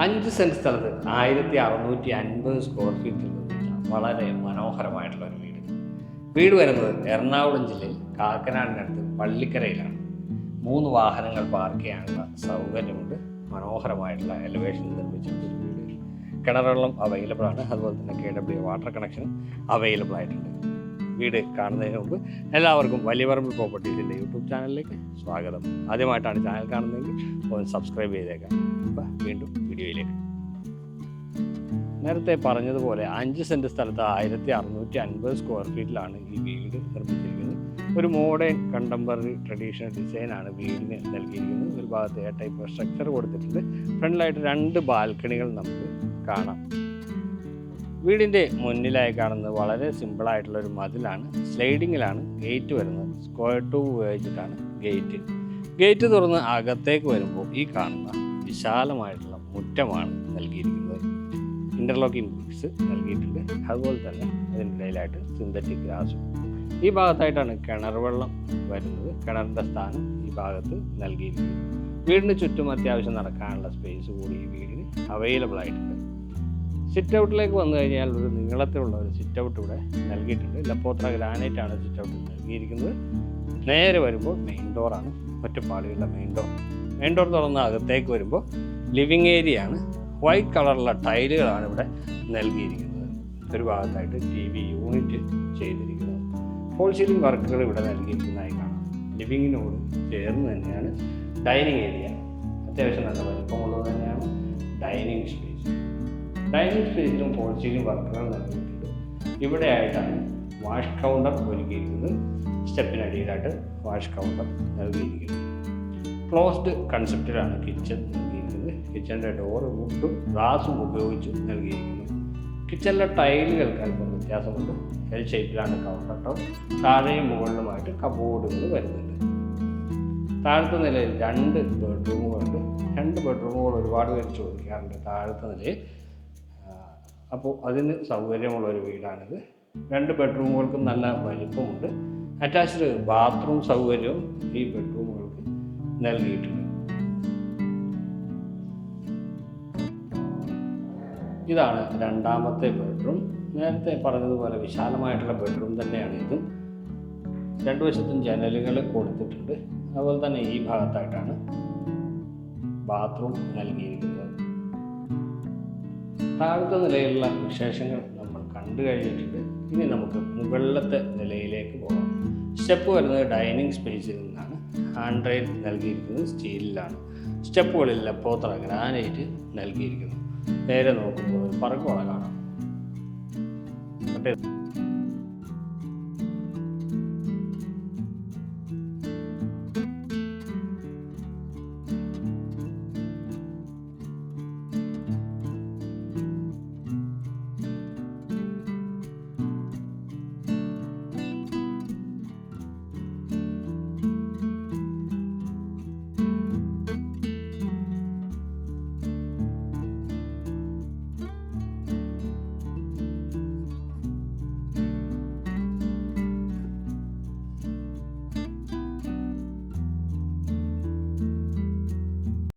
5 cent സ്ഥലത്ത് 1650 square ഫീറ്റിൽ നിർമ്മിച്ച വളരെ മനോഹരമായിട്ടുള്ള ഒരു വീട്. വീട് വരുന്നത് എറണാകുളം ജില്ലയിൽ കാക്കനാടിനടുത്ത് പള്ളിക്കരയിലാണ്. 3 വാഹനങ്ങൾ പാർക്ക് ചെയ്യാനുള്ള സൗകര്യമുണ്ട്. മനോഹരമായിട്ടുള്ള എലിവേഷൻ നിർമ്മിച്ച ഒരു വീട്. കിണറുവെള്ളം അവൈലബിൾ ആണ്. അതുപോലെ തന്നെ KW വാട്ടർ കണക്ഷനും അവൈലബിൾ ആയിട്ടുണ്ട്. വീട് കാണുന്നതിന് മുമ്പ് എല്ലാവർക്കും വലിയപറമ്പിൽ പ്രോപ്പർട്ടീസിൻ്റെ യൂട്യൂബ് ചാനലിലേക്ക് സ്വാഗതം. ആദ്യമായിട്ടാണ് ചാനൽ കാണുന്നതെങ്കിൽ ഒന്ന് സബ്സ്ക്രൈബ് ചെയ്തേക്കാം. അപ്പോൾ വീണ്ടും വീഡിയോയിലേക്ക്. നേരത്തെ പറഞ്ഞതുപോലെ 5 സെൻറ്റ് സ്ഥലത്ത് 1650 സ്ക്വയർ ഫീറ്റിലാണ് ഈ വീട് നിർമ്മിച്ചിരിക്കുന്നത്. ഒരു മോഡേൺ കണ്ടംപററി ട്രഡീഷണൽ ഡിസൈനാണ് വീടിന് നൽകിയിരിക്കുന്നത്. ഒരു ഭാഗത്ത് ടൈപ്പ് സ്ട്രക്ചർ കൊടുത്തിട്ടുണ്ട്. ഫ്രണ്ടിലായിട്ട് 2 ബാൽക്കണികൾ നമുക്ക് കാണാം. വീടിൻ്റെ മുന്നിലായി കാണുന്നത് വളരെ സിമ്പിളായിട്ടുള്ളൊരു മതിലാണ്. സ്ലൈഡിങ്ങിലാണ് ഗേറ്റ് വരുന്നത്. സ്ക്വയർ ട്യൂബ് ഉപയോഗിച്ചിട്ടാണ് ഗേറ്റ് തുറന്ന് അകത്തേക്ക് വരുമ്പോൾ ഈ കാണുന്ന വിശാലമായിട്ടുള്ള മുറ്റമാണ് നൽകിയിരിക്കുന്നത്. ഇൻ്റർലോക്കിംഗ് ബ്രിക്സ് നൽകിയിട്ടുണ്ട്. അതുപോലെ തന്നെ അതിൻ്റെ ഇടയിലായിട്ട് സിന്തറ്റിക് ഗ്രാസും. ഈ ഭാഗത്തായിട്ടാണ് കിണർ വെള്ളം വരുന്നത്. കിണറിൻ്റെ സ്ഥാനം ഈ ഭാഗത്ത് നൽകിയിരിക്കുന്നു. വീടിന് ചുറ്റും അത്യാവശ്യം നടക്കാനുള്ള സ്പേസ് കൂടി ഈ വീടിന് അവൈലബിൾ ആയിട്ടുണ്ട്. സിറ്റ് ഔട്ടിലേക്ക് വന്നു കഴിഞ്ഞാൽ ഒരു നീളത്തിലുള്ള ഒരു സിറ്റ് ഔട്ട് ഇവിടെ നൽകിയിട്ടുണ്ട്. ലപ്പോത്ര ഗ്രാനൈറ്റാണ് സിറ്റ് ഔട്ട് നൽകിയിരിക്കുന്നത്. നേരെ വരുമ്പോൾ മെയിൻ ഡോറാണ്, ഒറ്റപ്പാളിയുള്ള മെയിൻ ഡോർ തുറന്ന് അകത്തേക്ക് വരുമ്പോൾ ലിവിങ് ഏരിയ ആണ്. വൈറ്റ് കളറുള്ള ടൈലുകളാണ് ഇവിടെ നൽകിയിരിക്കുന്നത്. ഒരു ഭാഗത്തായിട്ട് TV യൂണിറ്റ് ചെയ്തിരിക്കുന്നത്. ഫോൾ സീലിംഗ് വർക്കുകൾ ഇവിടെ നൽകിയിരിക്കുന്നതായി കാണാം. ലിവിങ്ങിനോട് ചേർന്ന് തന്നെയാണ് ഡൈനിങ് ഏരിയ. അത്യാവശ്യം നല്ല വലിപ്പമുള്ളത് തന്നെയാണ് ഡൈനിങ് സ്പേസ്. ഡൈനിങ് സ്പേസിലും ഫോൾ സീലിംഗ് വർക്കുകൾ നൽകിയിട്ടുണ്ട്. ഇവിടെ ആയിട്ടാണ് വാഷ് കൗണ്ടർ ഒരുക്കിയിരിക്കുന്നത്. സ്റ്റെപ്പിനടിയിലായിട്ട് വാഷ് കൗണ്ടർ നൽകിയിരിക്കുന്നത്. ക്ലോസ്ഡ് കൺസെപ്റ്റിലാണ് കിച്ചൺ നൽകിയിരിക്കുന്നത്. കിച്ചണിൻ്റെ ഡോറ് വുഡും ഗ്ലാസും ഉപയോഗിച്ച് നൽകിയിരിക്കുന്നു. കിച്ചണിലെ ടൈലുകൾക്ക് അല്പം വ്യത്യാസമുണ്ട്. എൽ ഷേപ്പിലാണ് കൗണ്ടർ ടോപ്പ്. താഴെയും മുകളിലുമായിട്ട് കബോർഡുകൾ വരുന്നുണ്ട്. താഴത്തെ നിലയിൽ 2 ബെഡ്റൂമുകളുണ്ട്. 2 ബെഡ്റൂമുകൾ ഒരുപാട് പേര് ചോദിക്കാറുണ്ട് താഴത്തെ നിലയിൽ. അപ്പോൾ അതിന് സൗകര്യമുള്ളൊരു വീടാണിത്. 2 ബെഡ്റൂമുകൾക്കും നല്ല വലിപ്പമുണ്ട്. അറ്റാച്ച്ഡ് ബാത്റൂം സൗകര്യവും ഈ ബെഡ്റൂമുകൾക്ക് നൽകിയിട്ടുണ്ട്. ഇതാണ് 2ാമത്തെ ബെഡ്റൂം. നേരത്തെ പറഞ്ഞതുപോലെ വിശാലമായിട്ടുള്ള ബെഡ്റൂം തന്നെയാണ് ഇതും. 2 വശത്തും ജനലുകൾ കൊടുത്തിട്ടുണ്ട്. അതുപോലെ തന്നെ ഈ ഭാഗത്തായിട്ടാണ് ബാത്റൂം നൽകിയിരിക്കുന്നത്. താഴത്തെ നിലയിലുള്ള വിശേഷങ്ങൾ നമ്മൾ കണ്ടു കഴിഞ്ഞിട്ടുണ്ട്. ഇനി നമുക്ക് മുകളിലത്തെ നിലയിലേക്ക് പോകാം. സ്റ്റെപ്പ് വരുന്നത് ഡൈനിങ് സ്പേസിൽ നിന്നാണ്. ഹാൻഡ് റെയിൽ നൽകിയിരിക്കുന്നത് സ്റ്റീലിലാണ്. സ്റ്റെപ്പുകളിൽ ലപ്പോത്ര ഗ്രാനൈറ്റ് നൽകിയിരിക്കുന്നു. നേരെ നോക്കുമ്പോൾ ഒരു പറക്കോള കാണാം.